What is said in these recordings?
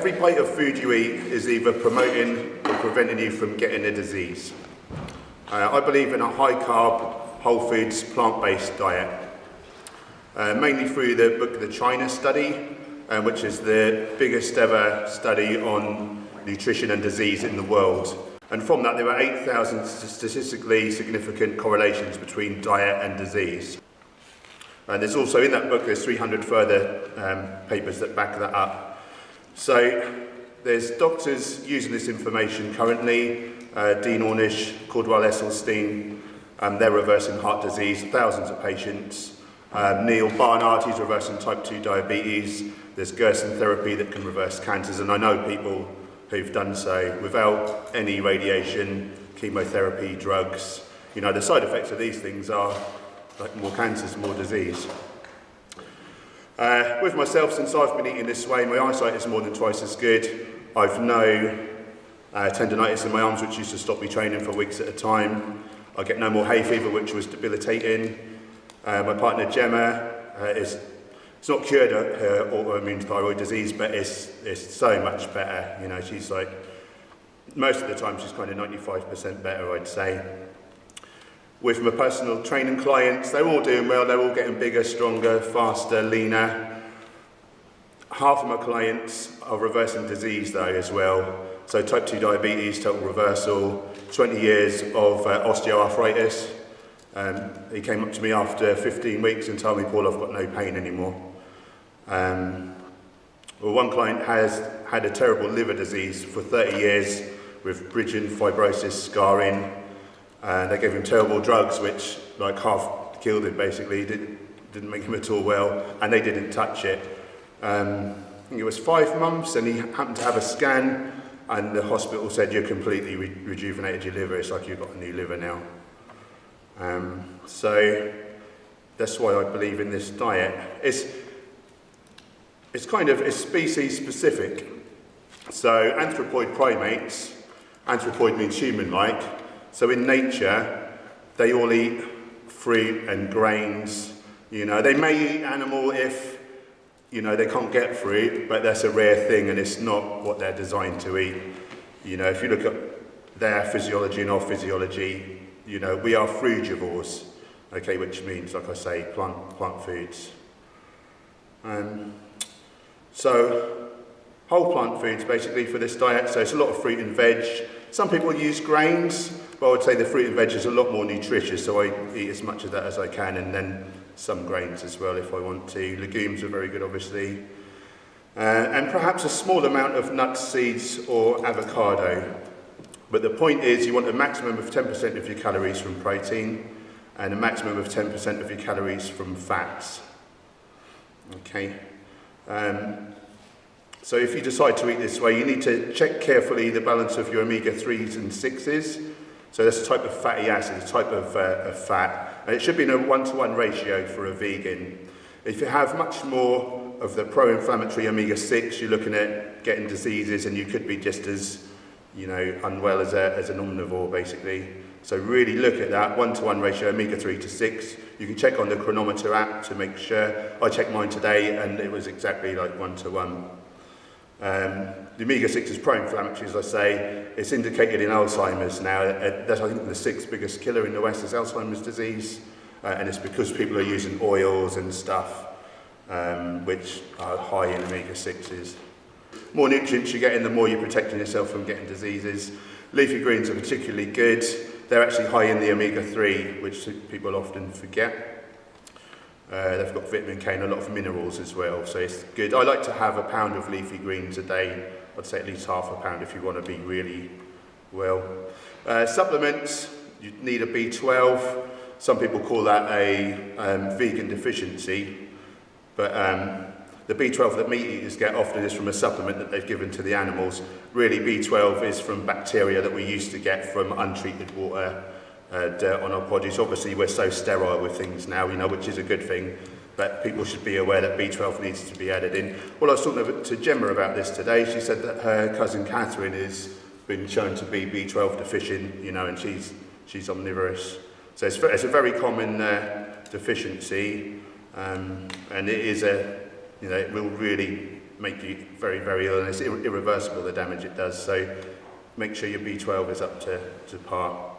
Every bite of food you eat is either promoting or preventing you from getting a disease. I believe in a high-carb, whole foods, plant-based diet, mainly through the book The China Study, which is the biggest ever study on nutrition and disease in the world. And from that, there were 8,000 statistically significant correlations between diet and disease. And there's also, in that book, there's 300 further papers that back that up. So there's doctors using this information currently, Dean Ornish, Caldwell Esselstyn, they're reversing heart disease, thousands of patients. Neil Barnard, he's reversing type 2 diabetes. There's Gerson therapy that can reverse cancers, and I know people who've done so without any radiation, chemotherapy, drugs. You know, the side effects of these things are like more cancers, more disease. With myself, since I've been eating this way, my eyesight is more than twice as good. I've no tendonitis in my arms, which used to stop me training for weeks at a time. I get no more hay fever, which was debilitating. My partner Gemma it's not cured her autoimmune thyroid disease, but it's so much better. You know, she's like, most of the time she's kind of 95% better, I'd say. With my personal training clients, they're all doing well, they're all getting bigger, stronger, faster, leaner. Half of my clients are reversing disease though as well. So type 2 diabetes, total reversal, 20 years of osteoarthritis. He came up to me after 15 weeks and told me, Paul, I've got no pain anymore. Well, one client has had a terrible liver disease for 30 years with bridging, fibrosis, scarring. They gave him terrible drugs, which like half killed him basically, didn't make him at all well, and they didn't touch it. I think it was 5 months, and he happened to have a scan, and the hospital said, you're completely rejuvenated your liver, it's like you've got a new liver now. So that's why I believe in this diet. It's species specific. So anthropoid primates, anthropoid means human-like, so in nature, they all eat fruit and grains. You know, they may eat animal if, you know, they can't get fruit, but that's a rare thing and it's not what they're designed to eat. You know, if you look at their physiology and our physiology, you know, we are frugivores, okay, which means, like I say, plant foods. So whole plant foods basically for this diet, so it's a lot of fruit and veg. Some people use grains, but I would say the fruit and veg is a lot more nutritious, so I eat as much of that as I can, and then some grains as well if I want to. Legumes are very good, obviously. And perhaps a small amount of nuts, seeds, or avocado. But the point is you want a maximum of 10% of your calories from protein, and a maximum of 10% of your calories from fats. Okay. So if you decide to eat this way, you need to check carefully the balance of your omega-3s and 6s. So that's a type of fatty acid, a type of fat. And it should be in a 1-to-1 ratio for a vegan. If you have much more of the pro-inflammatory omega-6, you're looking at getting diseases, and you could be just as, you know, unwell as an omnivore, basically. So really look at that 1-to-1 ratio, omega-3 to 6. You can check on the Chronometer app to make sure. I checked mine today, and it was exactly like 1-to-1. The omega-6 is pro-inflammatory, as I say. It's indicated in Alzheimer's now. That's, I think, the 6th biggest killer in the West is Alzheimer's disease. And it's because people are using oils and stuff, which are high in omega-6s. More nutrients you get in, the more you're protecting yourself from getting diseases. Leafy greens are particularly good. They're actually high in the omega-3, which people often forget. They've got vitamin K and a lot of minerals as well, so it's good. I like to have a pound of leafy greens a day. I'd say at least half a pound if you want to be really well. Supplements, you need a B12. Some people call that a vegan deficiency, but the B12 that meat eaters get often is from a supplement that they've given to the animals. Really, B12 is from bacteria that we used to get from untreated water, dirt on our bodies. Obviously, we're so sterile with things now, you know, which is a good thing, but people should be aware that B12 needs to be added in. Well, I was talking to Gemma about this today. She said that her cousin Catherine has been shown to be B12 deficient, you know, and she's omnivorous. So it's a very common deficiency, and it is it will really make you very, very ill, and it's irreversible, the damage it does. So make sure your B12 is up to par.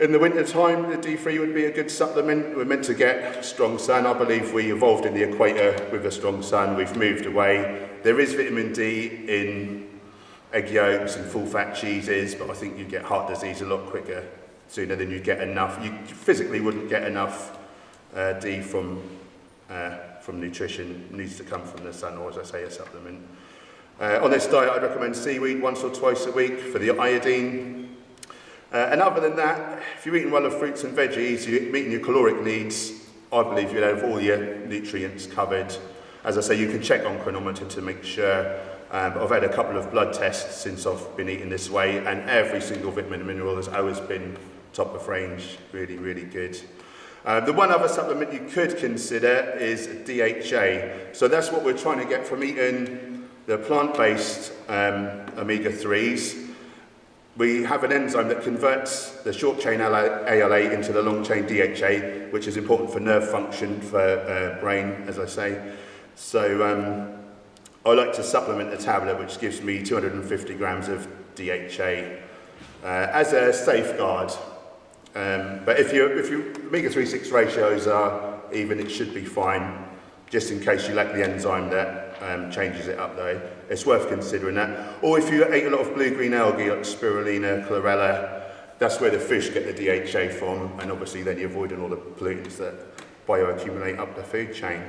In the winter time, the D3 would be a good supplement. We're meant to get strong sun. I believe we evolved in the equator with a strong sun. We've moved away. There is vitamin D in egg yolks and full-fat cheeses, but I think you get heart disease a lot quicker, sooner than you get enough. You physically wouldn't get enough D from nutrition. It needs to come from the sun, or as I say, a supplement. On this diet, I'd recommend seaweed once or twice a week for the iodine. And other than that, if you're eating well of fruits and veggies, you're meeting your caloric needs, I believe you'll have all your nutrients covered. As I say, you can check on chronometer to make sure. But I've had a couple of blood tests since I've been eating this way, and every single vitamin and mineral has always been top of range, really, really good. The one other supplement you could consider is DHA. So that's what we're trying to get from eating the plant-based omega-3s. We have an enzyme that converts the short-chain ALA into the long-chain DHA, which is important for nerve function, for brain, as I say. So I like to supplement the tablet, which gives me 250 grams of DHA as a safeguard. But if your omega-3/6 ratios are even, it should be fine. Just in case you lack the enzyme that changes it up, though, it's worth considering that. Or if you ate a lot of blue-green algae like spirulina, chlorella, that's where the fish get the DHA from, and obviously then you're avoiding all the pollutants that bioaccumulate up the food chain.